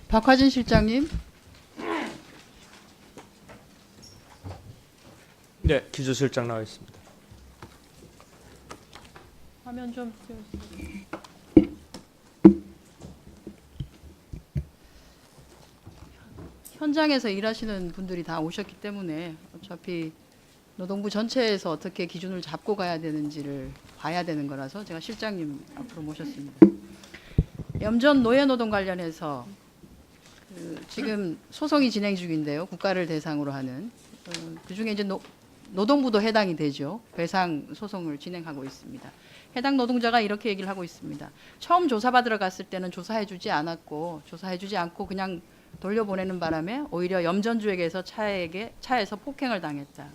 박화진 실장님. 네, 기조실장 나와 있습니다. 화면 좀 띄워주세요. 현장에서 일하시는 분들이 다 오셨기 때문에 어차피 노동부 전체에서 어떻게 기준을 잡고 가야 되는지를 봐야 되는 거라서 제가 실장님 앞으로 모셨습니다. 염전 노예노동 관련해서 지금 소송이 진행 중인데요. 국가를 대상으로 하는 그중에 이제 노동부도 해당이 되죠. 배상 소송을 진행하고 있습니다. 해당 노동자가 이렇게 얘기를 하고 있습니다. 처음 조사받으러 갔을 때는 조사해주지 않고 그냥 돌려보내는 바람에 오히려 염전주에게서 차에서 폭행을 당했다.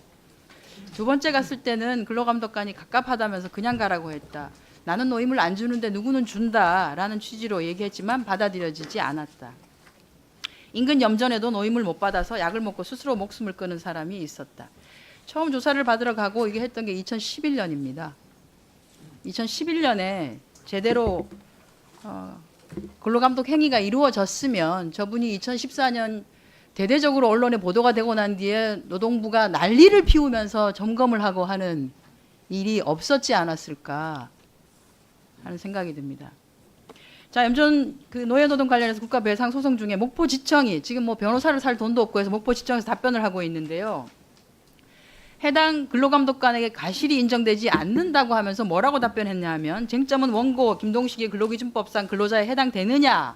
두 번째 갔을 때는 근로감독관이 갑갑하다면서 그냥 가라고 했다. 나는 노임을 안 주는데 누구는 준다라는 취지로 얘기했지만 받아들여지지 않았다. 인근 염전에도 노임을 못 받아서 약을 먹고 스스로 목숨을 끊은 사람이 있었다. 처음 조사를 받으러 가고 이게 했던 게 2011년입니다. 2011년에 제대로 근로감독 행위가 이루어졌으면 저분이 2014년 대대적으로 언론에 보도가 되고 난 뒤에 노동부가 난리를 피우면서 점검을 하고 하는 일이 없었지 않았을까 하는 생각이 듭니다. 자, 염전 노예노동 관련해서 국가배상 소송 중에 목포지청이 지금 뭐 변호사를 살 돈도 없고 해서 목포지청에서 답변을 하고 있는데요. 해당 근로감독관에게 과실이 인정되지 않는다고 하면서 뭐라고 답변했냐 하면 쟁점은 원고 김동식의 근로기준법상 근로자에 해당되느냐인데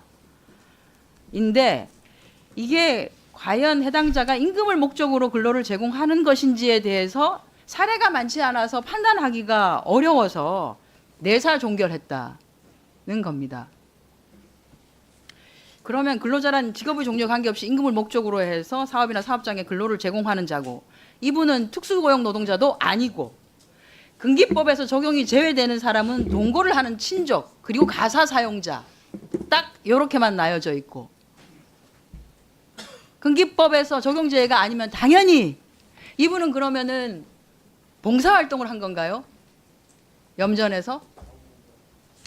이게 과연 해당자가 임금을 목적으로 근로를 제공하는 것인지에 대해서 사례가 많지 않아서 판단하기가 어려워서 내사 종결했다는 겁니다. 그러면 근로자란 직업의 종류와 관계없이 임금을 목적으로 해서 사업이나 사업장에 근로를 제공하는 자고 이분은 특수고용 노동자도 아니고 근기법에서 적용이 제외되는 사람은 동거를 하는 친족 그리고 가사 사용자 딱 이렇게만 나열져 있고 근기법에서 적용 제외가 아니면 당연히 이분은 그러면은 봉사활동을 한 건가요? 염전에서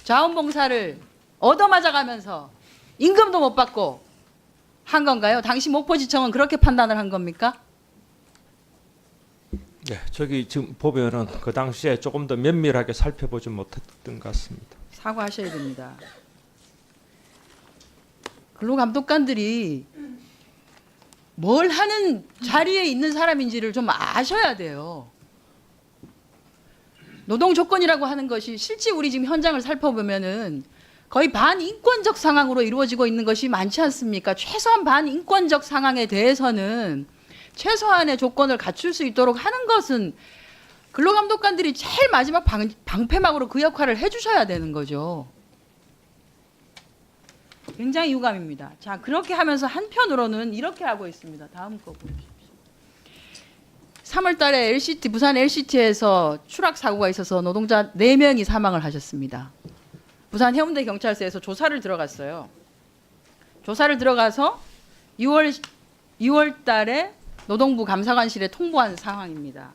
자원봉사를 얻어맞아가면서 임금도 못 받고 한 건가요? 당시 목포지청은 그렇게 판단을 한 겁니까? 네, 저기 지금 보면은 그 당시에 조금 더 면밀하게 살펴보지 못했던 것 같습니다. 사과하셔야 됩니다. 근로감독관들이 뭘 하는 자리에 있는 사람인지를 좀 아셔야 돼요. 노동 조건이라고 하는 것이 실제 우리 지금 현장을 살펴보면은 거의 반인권적 상황으로 이루어지고 있는 것이 많지 않습니까? 최소한 반인권적 상황에 대해서는 최소한의 조건을 갖출 수 있도록 하는 것은 근로감독관들이 제일 마지막 방패막으로 그 역할을 해주셔야 되는 거죠. 굉장히 유감입니다. 자, 그렇게 하면서 한편으로는 이렇게 하고 있습니다. 다음 거 보십시오. 3월 달에 부산 LCT에서 추락 사고가 있어서 노동자 4명이 사망을 하셨습니다. 부산 해운대 경찰서에서 조사를 들어갔어요. 조사를 들어가서 6월 달에 노동부 감사관실에 통보한 상황입니다.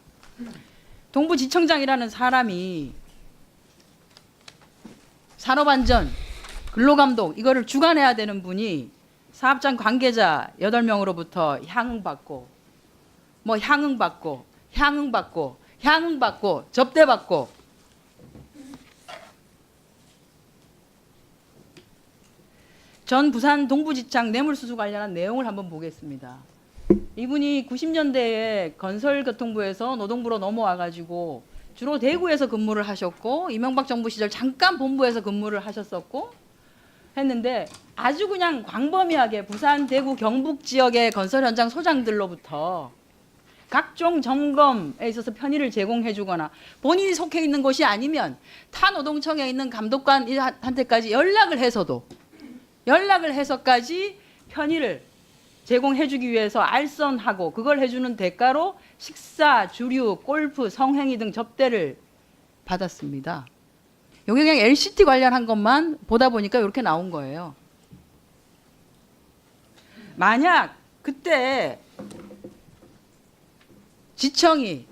동부지청장이라는 사람이 산업안전, 근로감독 이거를 주관해야 되는 분이 사업장 관계자 8명으로부터 향응받고 접대받고 전 부산 동부지청 뇌물수수 관련한 내용을 한번 보겠습니다. 이분이 90년대에 건설교통부에서 노동부로 넘어와가지고 주로 대구에서 근무를 하셨고 이명박 정부 시절 잠깐 본부에서 근무를 하셨었고 했는데 아주 그냥 광범위하게 부산, 대구, 경북 지역의 건설 현장 소장들로부터 각종 점검에 있어서 편의를 제공해 주거나 본인이 속해 있는 곳이 아니면 타 노동청에 있는 감독관한테까지 연락을 해서까지 편의를 제공해 주기 위해서 알선하고 그걸 해주는 대가로 식사, 주류, 골프, 성행위 등 접대를 받았습니다. 여기 그냥 LCT 관련한 것만 보다 보니까 이렇게 나온 거예요. 만약 그때 지청이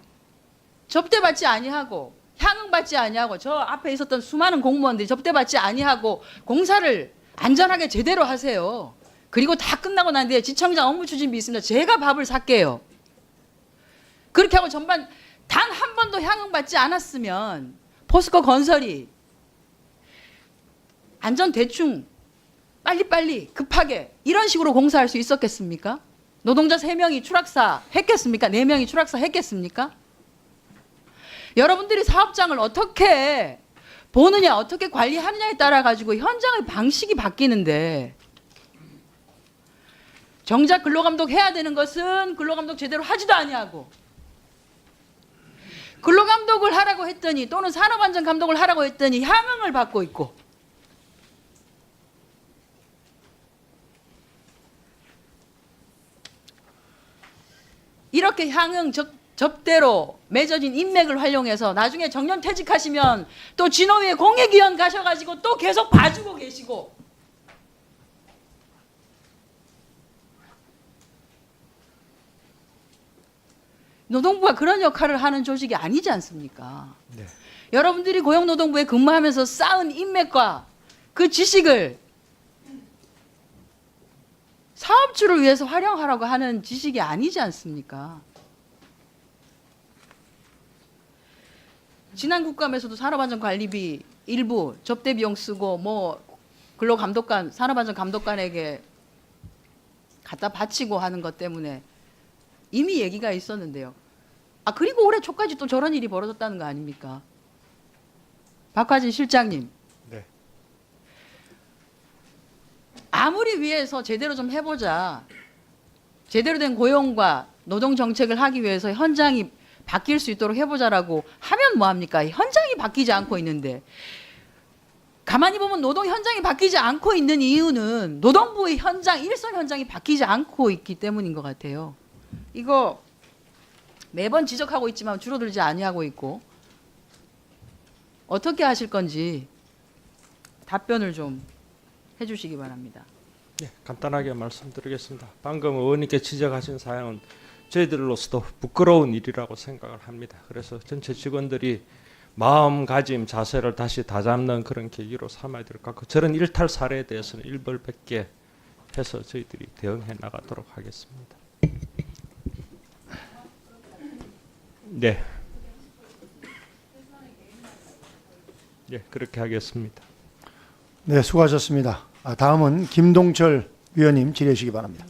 접대받지 아니하고 향응받지 아니하고 저 앞에 있었던 수많은 공무원들이 접대받지 아니하고 공사를 안전하게 제대로 하세요. 그리고 다 끝나고 난 뒤에 지청장 업무 추진비 있습니다. 제가 밥을 살게요. 그렇게 하고 전반 단 한 번도 향응받지 않았으면 포스코 건설이 안전 대충 빨리빨리 급하게 이런 식으로 공사할 수 있었겠습니까? 노동자 3명이 추락사 했겠습니까? 4명이 추락사 했겠습니까? 여러분들이 사업장을 어떻게 보느냐, 어떻게 관리하느냐에 따라 가지고 현장의 방식이 바뀌는데, 정작 근로감독 해야 되는 것은 근로감독 제대로 하지도 아니하고, 근로감독을 하라고 했더니 또는 산업안전감독을 하라고 했더니 향응을 받고 있고, 이렇게 향응 접대로 맺어진 인맥을 활용해서 나중에 정년 퇴직하시면 또 진호위에 공익위원 가셔가지고 또 계속 봐주고 계시고, 노동부가 그런 역할을 하는 조직이 아니지 않습니까? 네. 여러분들이 고용노동부에 근무하면서 쌓은 인맥과 그 지식을 사업주를 위해서 활용하라고 하는 지식이 아니지 않습니까? 지난 국감에서도 산업안전관리비 일부 접대 비용 쓰고 뭐 근로감독관, 산업안전감독관에게 갖다 바치고 하는 것 때문에 이미 얘기가 있었는데요. 아, 그리고 올해 초까지 또 저런 일이 벌어졌다는 거 아닙니까? 박화진 실장님. 네. 아무리 위해서 제대로 좀 해보자, 제대로 된 고용과 노동 정책을 하기 위해서 현장이 바뀔 수 있도록 해보자라고 하면 뭐합니까? 현장이 바뀌지 않고 있는데, 가만히 보면 노동 현장이 바뀌지 않고 있는 이유는 노동부의 현장, 일선 현장이 바뀌지 않고 있기 때문인 것 같아요. 이거 매번 지적하고 있지만 줄어들지 아니하고 있고, 어떻게 하실 건지 답변을 좀 해주시기 바랍니다. 네, 간단하게 말씀드리겠습니다. 방금 의원님께 지적하신 사항은 저희들로서도 부끄러운 일이라고 생각을 합니다. 그래서 전체 직원들이 마음가짐, 자세를 다시 다잡는 그런 계기로 삼아야 될 것 같고, 저런 일탈 사례에 대해서는 일벌백계 해서 저희들이 대응해 나가도록 하겠습니다. 네. 네, 그렇게 하겠습니다. 네, 수고하셨습니다. 다음은 김동철 위원님 질의해 주시기 바랍니다.